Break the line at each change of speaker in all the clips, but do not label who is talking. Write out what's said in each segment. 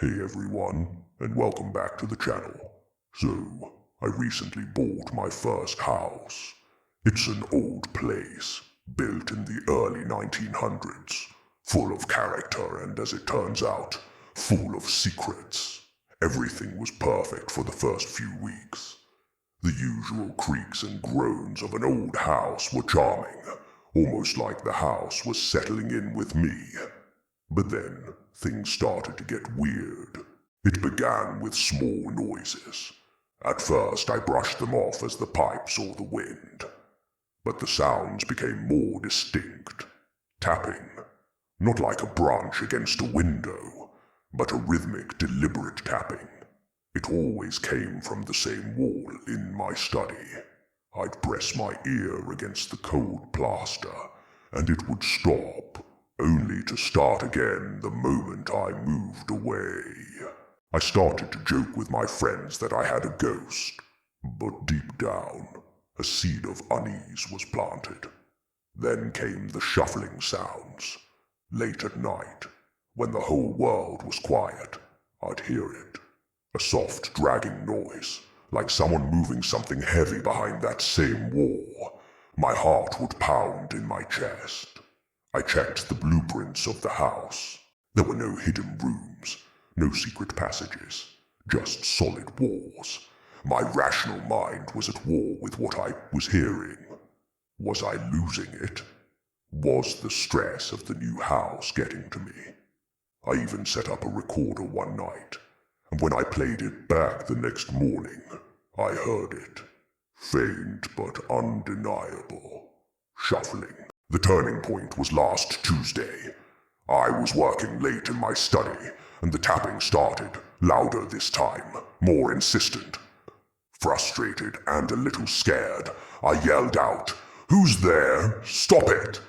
Hey everyone, and welcome back to the channel. So, I recently bought my first house. It's an old place, built in the early 1900s, full of character and, as it turns out, full of secrets. Everything was perfect for the first few weeks. The usual creaks and groans of an old house were charming, almost like the house was settling in with me. But then, things started to get weird. It began with small noises. At first, I brushed them off as the pipes or the wind. But the sounds became more distinct. Tapping. Not like a branch against a window, but a rhythmic, deliberate tapping. It always came from the same wall in my study. I'd press my ear against the cold plaster, and it would stop, only to start again the moment I moved away. I started to joke with my friends that I had a ghost, but deep down, a seed of unease was planted. Then came the shuffling sounds. Late at night, when the whole world was quiet, I'd hear it. A soft dragging noise, like someone moving something heavy behind that same wall. My heart would pound in my chest. I checked the blueprints of the house. There were no hidden rooms, no secret passages, just solid walls. My rational mind was at war with what I was hearing. Was I losing it? Was the stress of the new house getting to me? I even set up a recorder one night, and when I played it back the next morning, I heard it. Faint but undeniable. Shuffling. The turning point was last Tuesday. I was working late in my study, and the tapping started, louder this time, more insistent. Frustrated and a little scared, I yelled out, "Who's there? Stop it!"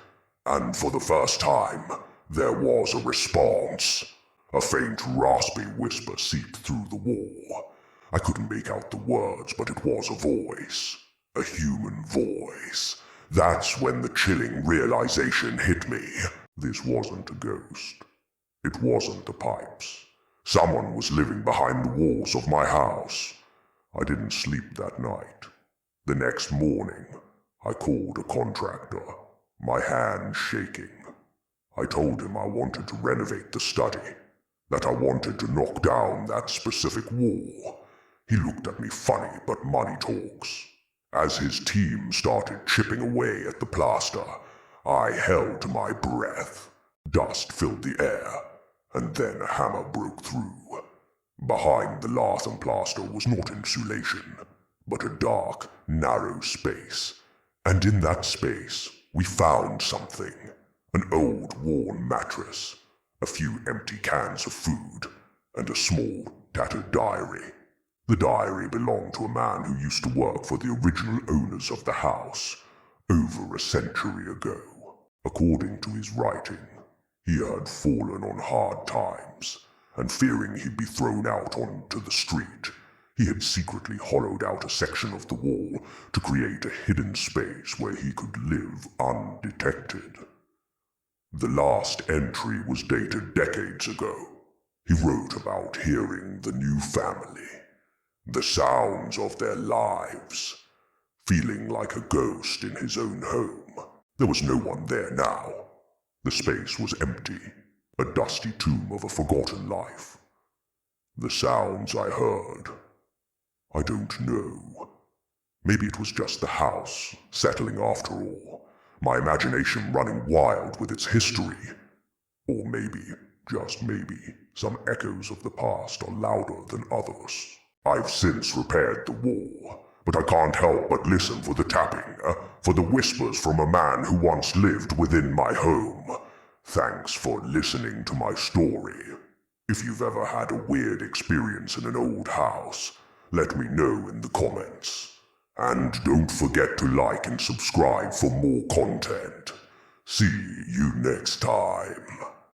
And for the first time, there was a response. A faint, raspy whisper seeped through the wall. I couldn't make out the words, but it was a voice. A human voice. That's when the chilling realization hit me. This wasn't a ghost. It wasn't the pipes. Someone was living behind the walls of my house. I didn't sleep that night. The next morning, I called a contractor, my hands shaking. I told him I wanted to renovate the study, that I wanted to knock down that specific wall. He looked at me funny, but money talks. As his team started chipping away at the plaster, I held my breath. Dust filled the air, and then a hammer broke through. Behind the lath and plaster was not insulation, but a dark, narrow space. And in that space, we found something. An old, worn mattress, a few empty cans of food, and a small, tattered diary. The diary belonged to a man who used to work for the original owners of the house, over a century ago. According to his writing, he had fallen on hard times, and fearing he'd be thrown out onto the street, he had secretly hollowed out a section of the wall to create a hidden space where he could live undetected. The last entry was dated decades ago. He wrote about hearing the new family, the sounds of their lives, feeling like a ghost in his own home. There was no one there now. The space was empty, a dusty tomb of a forgotten life. The sounds I heard, I don't know. Maybe it was just the house, settling after all, my imagination running wild with its history. Or maybe, just maybe, some echoes of the past are louder than others. I've since repaired the wall, but I can't help but listen for the tapping, for the whispers from a man who once lived within my home. Thanks for listening to my story. If you've ever had a weird experience in an old house, let me know in the comments. And don't forget to like and subscribe for more content. See you next time.